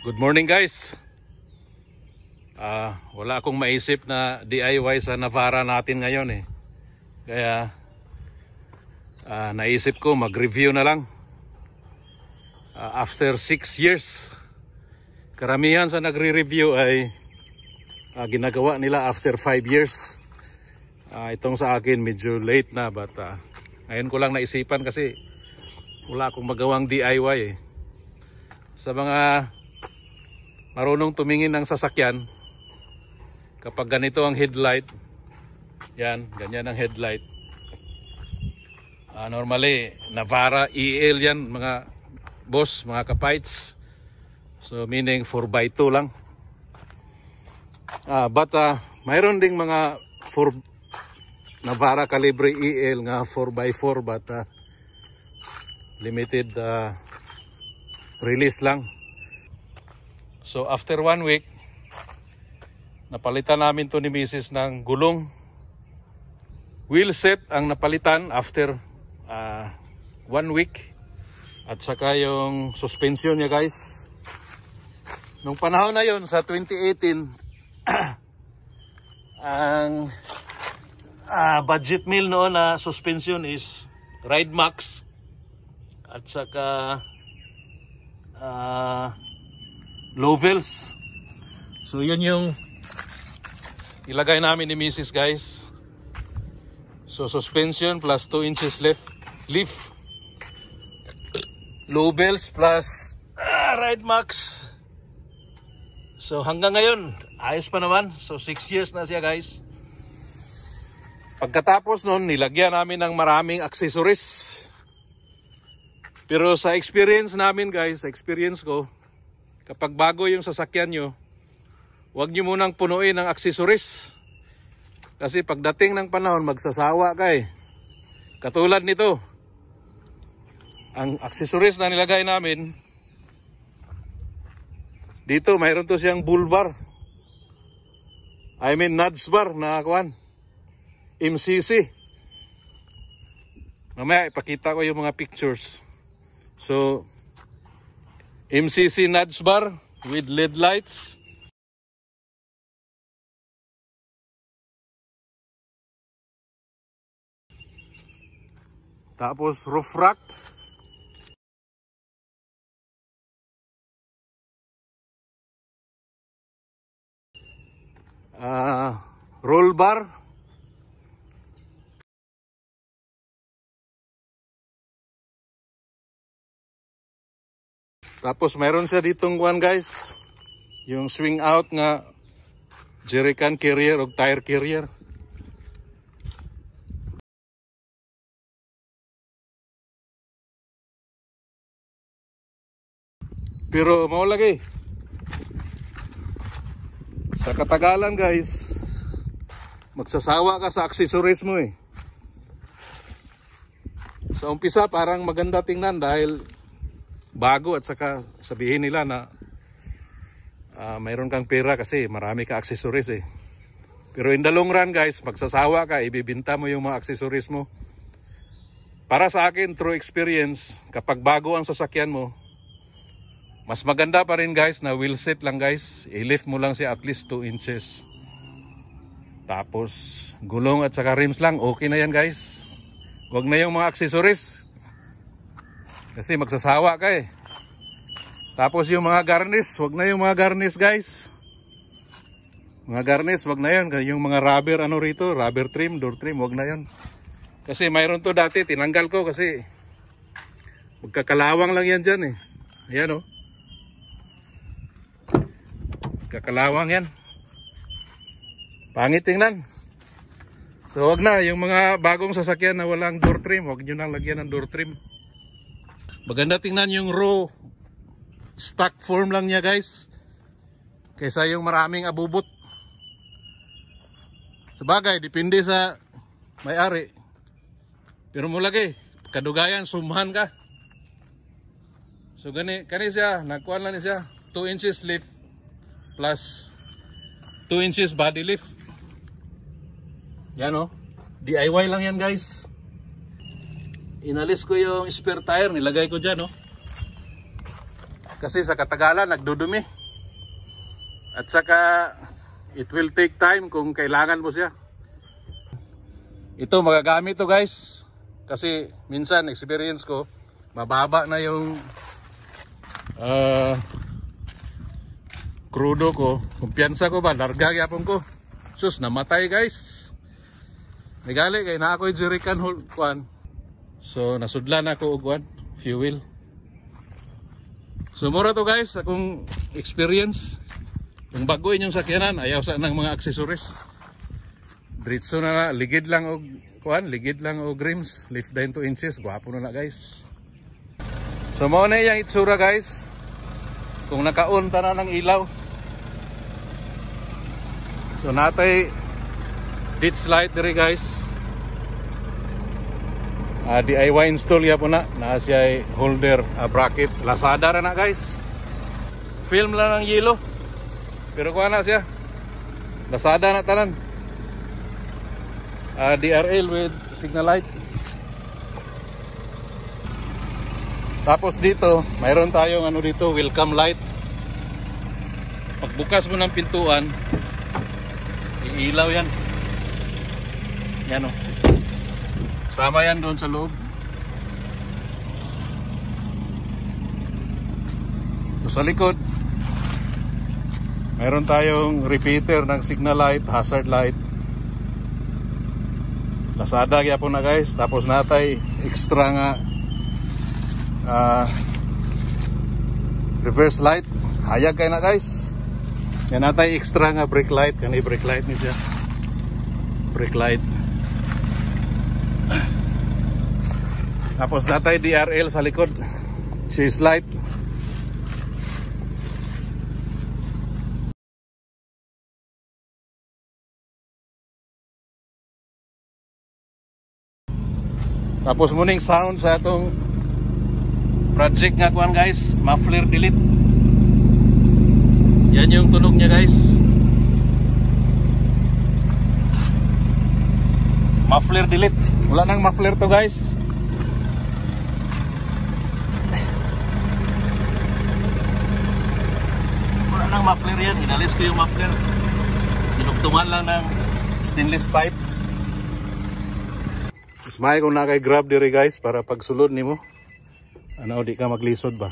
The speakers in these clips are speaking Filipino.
Good morning guys. Wala akong maisip na DIY sa Navara natin ngayon eh. Kaya naisip ko mag-review na lang. After 6 years. Karamihan sa nagre-review ay ginagawa nila after 5 years. Itong sa akin medyo late na, but ngayon ko lang naisipan kasi wala akong magawang DIY eh. Sa mga marunong tumingin ng sasakyan, kapag ganito ang headlight, yan, ganyan ang headlight. Normally, Navara EL yan mga boss, mga kapites. So meaning 4x2 lang. But mayroon ding mga Navara Calibre EL nga 4x4 but limited release lang. So after 1 week, napalitan namin to ni Mrs. ng gulong. Wheel set ang napalitan after 1 week. At saka yung suspension niya guys. Nung panahon na yon sa 2018, ang budget meal noon na suspension is Ride Max. At saka Lovels. So yun yung ilagay namin ni Mrs. guys. So suspension plus 2 inches lift. Lovels plus Ride Max. So hanggang ngayon ayos pa naman. So 6 years na siya guys. Pagkatapos nun nilagyan namin ng maraming accessories. Pero sa experience namin guys, sa experience ko, kapag bago yung sasakyan nyo, huwag nyo munang punuin ng accessories. Kasi pagdating ng panahon, magsasawa ka eh. Katulad nito, ang accessories na nilagay namin, dito mayroon to siyang bull bar. I mean nudge bar na kuwan. MCC. Mamaya ipakita ko yung mga pictures. So, MCC nudge bar with LED lights. Tapos roof rack. Roll bar. Tapos mayroon siya ditong one guys, yung swing out nga jerrycan carrier o tire carrier. Pero mau lagi, sa katagalan guys, magsasawa ka sa accessories mo eh. Sa umpisa parang maganda tingnan dahil bago at saka sabihin nila na mayroon kang pera kasi marami ka accessories eh. Pero in the long run guys, magsasawa ka, ibibinta mo yung mga accessories mo. Para sa akin, through experience, kapag bago ang sasakyan mo, mas maganda pa rin guys na wheel set lang guys. I-lift mo lang siya at least 2 inches. Tapos gulong at saka rims lang, okay na yan guys. Huwag na yung mga accessories. Kasi magsasawa ka eh. Tapos yung mga garnish, wag na yung mga garnish guys. Mga garnish, wag na yan. Yung mga rubber ano rito, rubber trim, door trim, wag na yan. Kasi mayroon to dati, tinanggal ko kasi magkakalawang lang yan dyan eh. Ayan o. Magkakalawang yan. Pangit tingnan. So wag na, yung mga bagong sasakyan na walang door trim, wag nyo nang lagyan ng door trim. Maganda tingnan yung raw stock form lang niya guys, kaysa yung maraming abubot. Sabagay, depende sa may-ari. Pero mo lagi, kadugayan, sumhan ka. So kani siya, nagkuhan lang siya, 2 inches lift plus 2 inches body lift. Yan o, DIY lang yan guys. Inalis ko yung spare tire, nilagay ko dyan, no? Kasi sa katagalan nagdudumi. At saka it will take time kung kailangan mo siya. Ito magagamit to guys. Kasi minsan experience ko, mababa na yung krudo ko. Kumpiyansa ko ba, larga yapon ko. Sus, namatay guys. Nagali kay na ako yung jerican kuan. So nasudlan ako og kuan, fuel. So mura to guys, akong experience. Kung bago inyong sakyanan, ayaw sa ng mga accessories. Diretso na, ligid lang og kuan, ligid lang og rims, lift down 2 inches, gwapo na guys. So mao na yang itsura guys. Kung naka-on ta na ng ilaw. So natay ditch light diri guys. DIY install ya po na siya holder bracket. Lazada ra na guys. Film lang ng yelo. Pero kuha na siya. Lazada na tanan. DRL with signal light. Tapos dito, mayroon tayong ano dito, welcome light. Pagbukas mo ng pintuan, iilaw yan. Yan o. Sama yan doon sa loob. So, sa likod, mayroon tayong repeater ng signal light, hazard light. Lazada kaya po na guys. Tapos natay extra nga reverse light. Hayag kayo na guys. Yan natay extra nga brake light. Kani brake light ni siya. Brake light. Tapos natay DRL sa likod. Chase light. Tapos muning sound sa atong project nga kuan guys, muffler delete. Yan yung tunog niya guys. Muffler delete. Wala nang muffler to guys. Wala nang muffler yan. Inalis ko yung muffler. Dinugtungan lang ng stainless pipe. May kung na kay grab diri guys para pagsulod nimo. Ano di ka maglisod ba?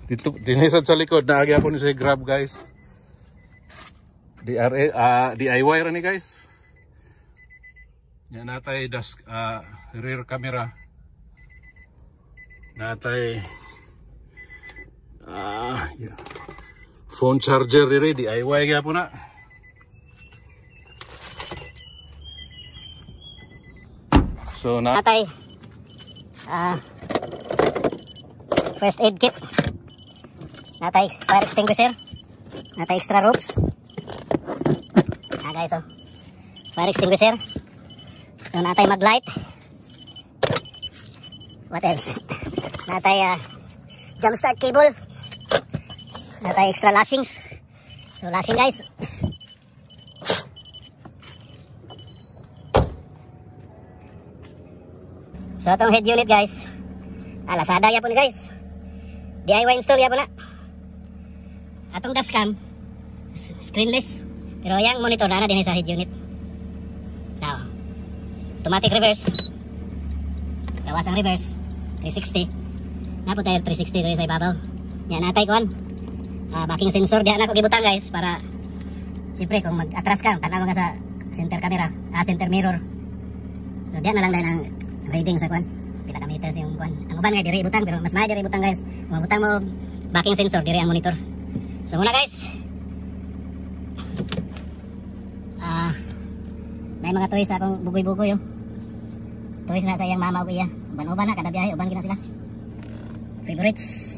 Dito dinisad sa likod na agi ako ni sa grab guys. DIY ra ni guys. Yan natay rear camera. Natay phone charger diri DIY gyapon na. So natay first aid kit, natay fire extinguisher, natay extra ropes. Guys, oh, fire extinguisher. So natay maglight. What else? Natay jump start cable, natay extra lashings. So lashing guys. So itong head unit guys, Lazada ya po ni guys. DIY install ya po na. Atong dashcam screenless, pero yang monitor na din sa head unit. Now, automatic reverse. Gawas ang reverse 360. Napo tayo 360 dito sa ibabaw. Yan natay kuan. Backing sensor diyan ako gibutang guys para siyempre kung mag-atras ka, tanaw ka sa center camera, center mirror. So diyan na lang dahil ang reading sa kuan. Pila ka meters yung kuan. Ang uban nga diri ibutang pero mas maayo diri ibutang guys. Kung mabutang mo backing sensor diri ang monitor. So muna guys. May mga toys akong bugoy-bugoy oh. Toys na sa iyang mama ug iya. Uban-uban na kada biyahe uban gina sila. Favorites.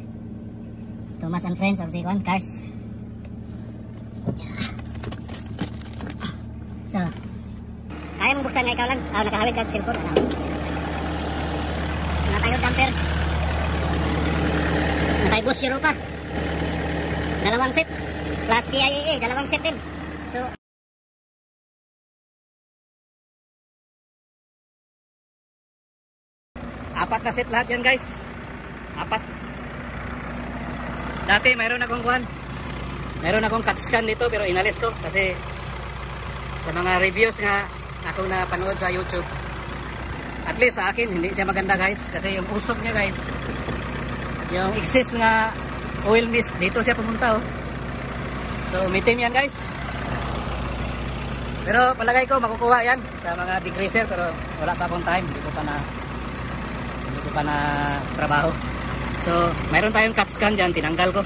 Thomas and Friends of si kuan cars. So kaya mong buksan nga ikaw lang. Nakahawid kag cellphone ano. Natay damper. Natay bus Europa. Dalawang set. Plus PIA, dalawang set din. So apat na set lahat yan guys. Apat. Dati mayroon akong kuhan. Mayroon akong CAT scan dito pero inalis ko kasi sa mga reviews nga akong napanood sa YouTube. At least sa akin hindi siya maganda guys kasi yung usok niya guys. Yung exist nga oil mist dito siya pumunta oh. So umitim yan guys. Pero palagay ko makukuha yan sa mga degreaser pero wala pa akong time, hindi ko pa na trabaho. So mayroon tayong CAT scan dyan, tinanggal ko.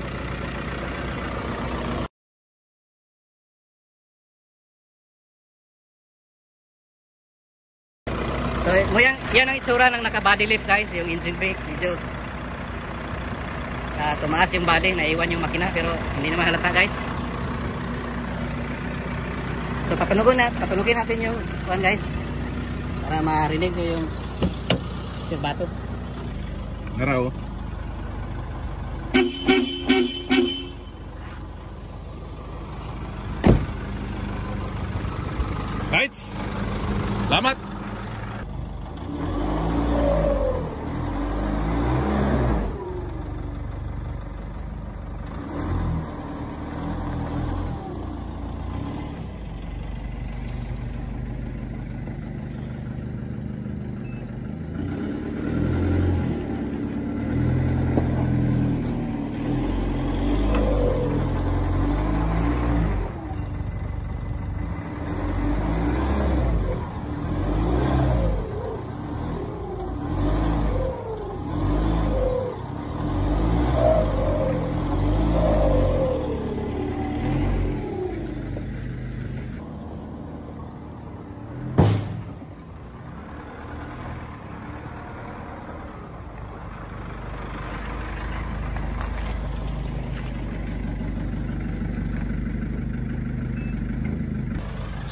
So yan ang itsura ng naka body lift guys, yung engine brake medyo tumaas yung body, naiwan yung makina pero hindi naman halata guys. So patunugin natin yung one guys para marinig ko yung sirbato. Naraw. Guys, selamat.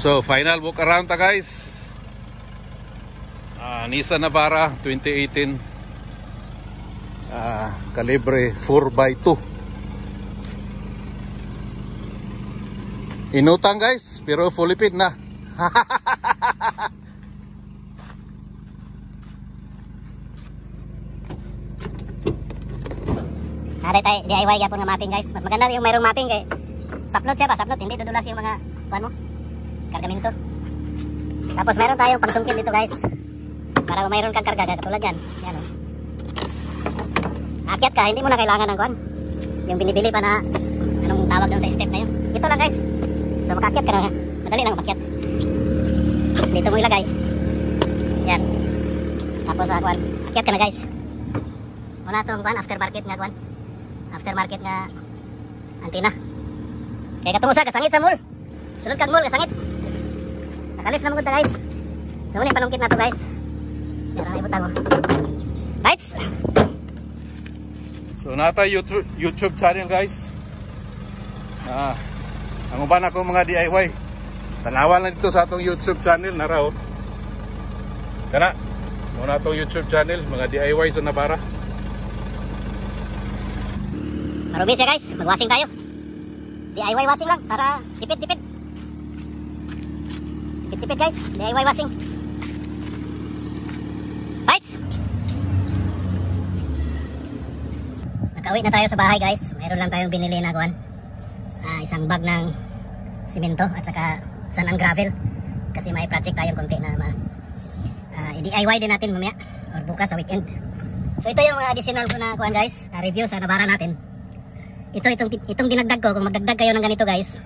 So final walk around ta guys. Nissan Navara 2018 kalibre 4x2. Inutang guys pero fully paid na. Hari tayo DIY yapon nga mating guys. Mas maganda yung mayroong mating kay saplot siya ba? Saplot hindi dudulas yung mga kuan mo. Kargamento. Tapos mayroon tayong pangsungkit dito guys. Para mayroon kang karga katulad yan. Yan oh. Akyat ka, hindi mo na kailangan ng kuan. Yung binibili pa na anong tawag doon sa step na yun. Ito lang guys. So makakyat ka na. Madali lang makyat. Dito mo ilagay. Yan. Tapos kuan, akyat ka na guys. Una tong kuan aftermarket nga kuan. Aftermarket nga antina. Kaya katungo sa kasangit sa mall. Sunod kang mall kasangit. Nakalis na magpunta guys. So muna panungkit na to guys. Yan ang ibutang oh. Lights. So nata YouTube channel guys. Ang uban ako mga DIY. Tanawan lang dito sa atong YouTube channel naraw. Kana. Muna atong YouTube channel mga DIY sa Navara. Marumi siya guys. Magwashing tayo. DIY washing lang para tipid-tipid. Tipid guys, DIY washing. Lights. Nakauwi na tayo sa bahay guys. Mayroon lang tayong binili na kuan. Isang bag ng simento at saka sand and gravel. Kasi may project tayong konti na i-DIY din natin mamaya or bukas sa weekend. So ito yung additional ko na kuan guys, review sa Navara natin. Itong dinagdag ko, kung magdagdag kayo ng ganito guys.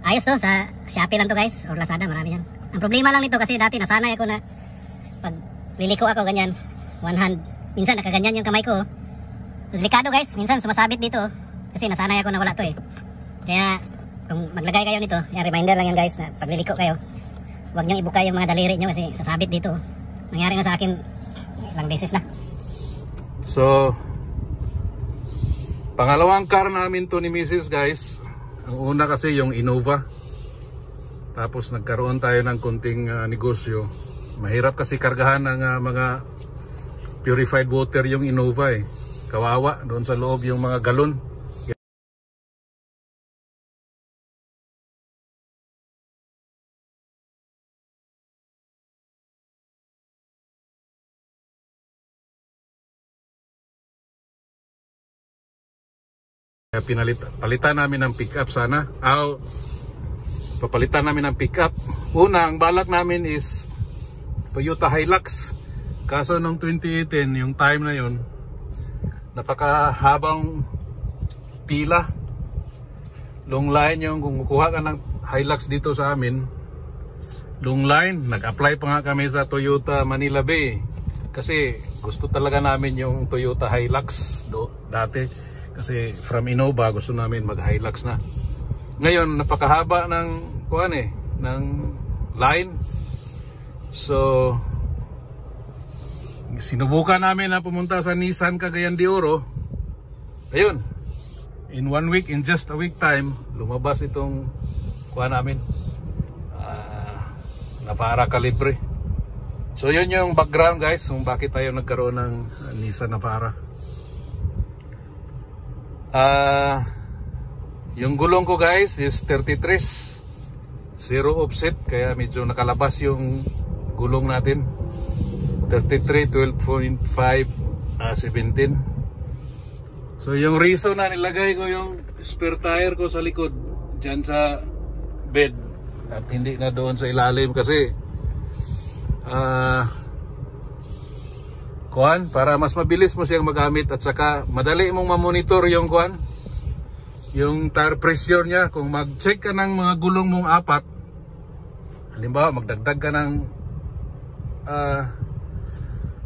Ayos to, sa Shopee lang to guys or Lazada, marami yan. Ang problema lang nito kasi dati nasanay ako na pag liliko ako ganyan, one hand, minsan nakaganyan yung kamay ko. So, delikado guys, minsan sumasabit dito kasi nasanay ako na wala to eh. Kaya kung maglagay kayo nito, yan, reminder lang yan guys na pag liliko kayo, huwag niyong ibuka yung mga daliri nyo kasi sasabit dito. Nangyari nga sa akin ilang beses na. So pangalawang car namin to ni Mrs. guys. Ang una kasi yung Innova. Tapos nagkaroon tayo ng konting negosyo. Mahirap kasi kargahan ng mga purified water yung Innova eh. Kawawa doon sa loob yung mga galon. Kaya palitan namin ng pickup sana. Papalitan namin ng pickup. Una, ang balak namin is Toyota Hilux. Kaso nung 2018, yung time na yun, napakahabang pila. Long line yung kung kukuha ka ng Hilux dito sa amin. Long line, nag-apply pa nga kami sa Toyota Manila Bay. Kasi gusto talaga namin yung Toyota Hilux dati. Kasi from Innova gusto namin mag-Hilux na. Ngayon napakahaba ng ng line. So sinubukan namin na pumunta sa Nissan Cagayan de Oro. Ayun. In 1 week, in just a week time, lumabas itong namin. Navara Calibre. So yun yung background guys kung bakit tayo nagkaroon ng Nissan Navara. Yung gulong ko guys is 33, 0 offset, kaya medyo nakalabas yung gulong natin. 33, 12.5, 17. So yung reason na nilagay ko yung spare tire ko sa likod dyan sa bed at hindi na doon sa ilalim kasi para mas mabilis mo siyang magamit at saka madali mong mamonitor yung yung tire pressure niya. Kung mag-check ka ng mga gulong mong 4, halimbawa magdagdag ka ng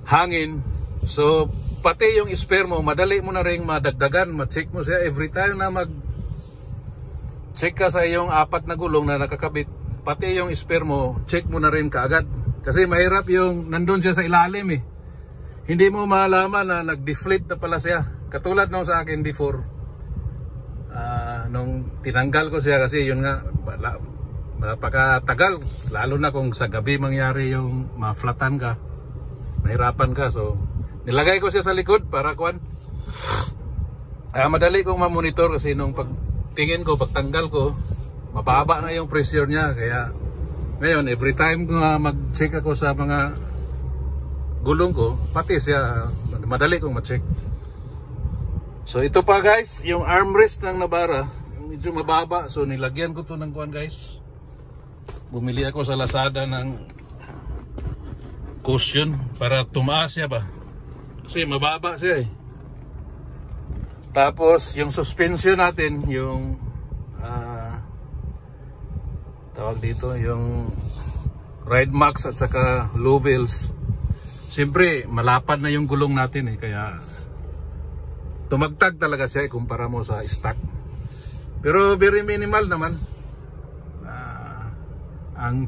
hangin, so pati yung spare mo madali mo na ring madagdagan, ma-check mo siya every time na mag-check ka sa yung 4 na gulong na nakakabit, pati yung spare mo check mo na rin kaagad kasi mahirap yung nandun siya sa ilalim hindi mo malaman na nag-deflate na pala siya. Katulad nung sa akin before, nung tinanggal ko siya kasi yun nga, napakatagal. Lalo na kung sa gabi mangyari yung ma-flatan ka, mahirapan ka. So, nilagay ko siya sa likod para madali kong ma-monitor kasi nung pagtingin ko, pagtanggal ko, mababa na yung pressure niya. Kaya, ngayon, every time mag-check ako sa mga gulong ko, pati siya madali kong ma-check. So ito pa guys, yung armrest ng Navara, medyo mababa, so nilagyan ko to ng guys. Bumili ako sa Lazada ng cushion para tumaas siya ba, kasi mababa siya Tapos yung suspension natin, yung tawag dito, yung Ride Max at saka low wheels, siyempre malapad na yung gulong natin kaya tumagtag talaga siya kumpara mo sa stock. Pero very minimal naman. Ang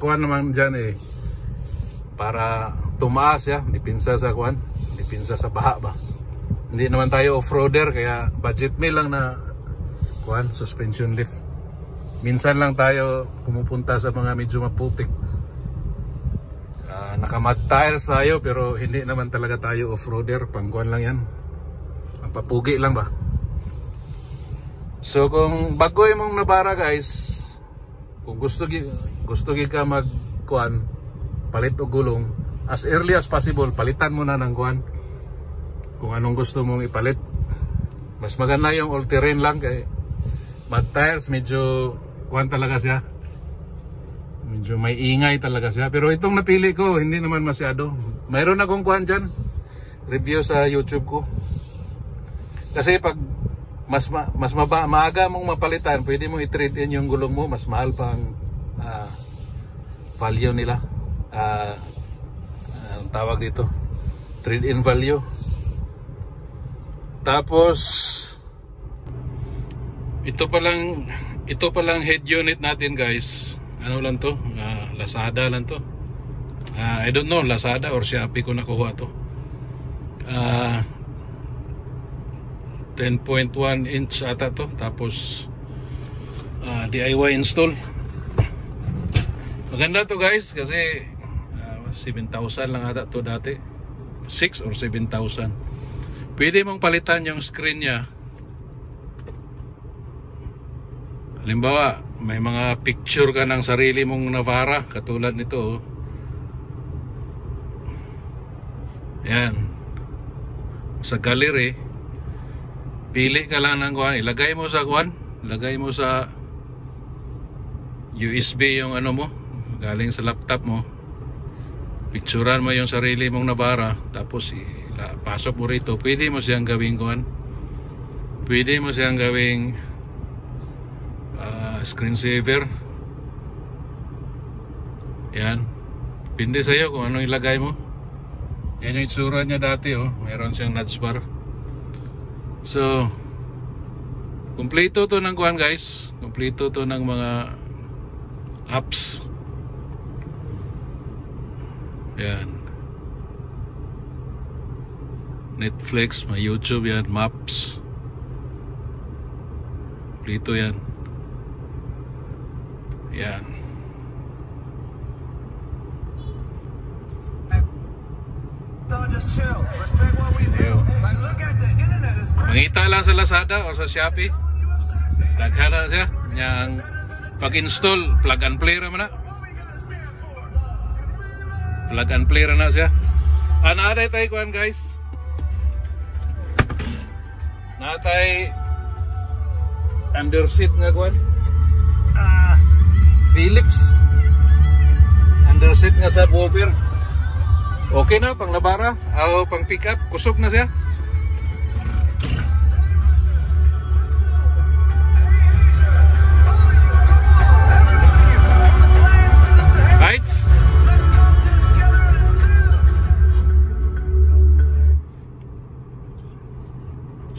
kuwan naman dyan para tumaas siya, dipinsa sa kuwan, dipinsa sa baha ba. Hindi naman tayo off-roader kaya budget meal lang na kuwan, suspension lift. Minsan lang tayo pumupunta sa mga medyo maputik. Naka-mud tires tayo pero hindi naman talaga tayo off-roader, pangkuan lang yan, papugi lang ba. So kung bago mong Navara guys, kung gusto ka magkuan, palit o gulong, as early as possible palitan mo na ng kuan kung anong gusto mong ipalit. Mas maganda yung all-terrain lang kay mud tires medyo kuan talaga siya, medyo may ingay talaga siya. Pero itong napili ko, hindi naman masyado. Mayroon akong kuhan dyan, review sa YouTube ko. Kasi pag maaga mong mapalitan, pwede mo i-trade in yung gulong mo. Mas mahal pa ang value nila. Ang tawag dito, trade in value. Tapos ito palang head unit natin guys. Ano lang to, Lazada lang to. I don't know, Lazada or Shopee ko nakuha to. 10.1 inch ata to. Tapos DIY install. Maganda to guys kasi 7,000 lang ata to dati. 6 or 7,000. Pwede mong palitan yung screen nya. Halimbawa, may mga picture ka ng sarili mong Navara, katulad nito. Yan. Sa gallery, Pili ka lang ng kuan, ilagay mo sa kuan, ilagay mo sa USB yung ano mo, galing sa laptop mo. Picturean mo yung sarili mong nabara, tapos pasok mo rito. Pwede mo siyang gawing kuan, pwede mo siyang gawing screensaver. Yan, pindi sa'yo kung anong ilagay mo. Yan yung itsura niya dati, oh. Mayroon siyang nudge bar. So kumpleto to ng kuan, guys. Kumpleto to ng mga apps. Yan, Netflix, may YouTube yan, Maps. Kumpleto yan. Yan. Mangita lang sa Lazada o sa Shopee. Daghan na siya. Yang pag-install, plug and play naman na. Plug and play na siya. Naaday tayo kuhan, guys. Natay underseat nga kuhan. Philips. Underseat nga sa bumper. Okay na, pang nabara o pang pick up, kusog na siya. Lights.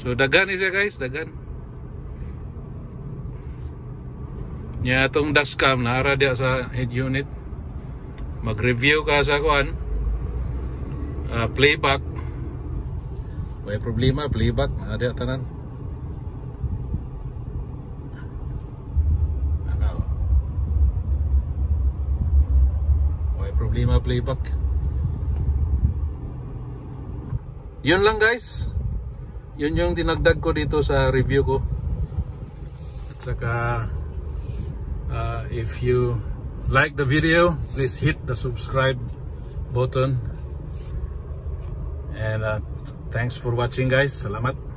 So dagan ni siya, guys, dagan. Nya itong dashcam naara dia sa head unit. Mag-review ka sa kuan. Playback. May problema, playback ada tanan. Ano? May problema, playback. Yun lang, guys. Yun yung dinagdag ko dito sa review ko. At saka if you like the video, please hit the subscribe button. And thanks for watching, guys. Salamat.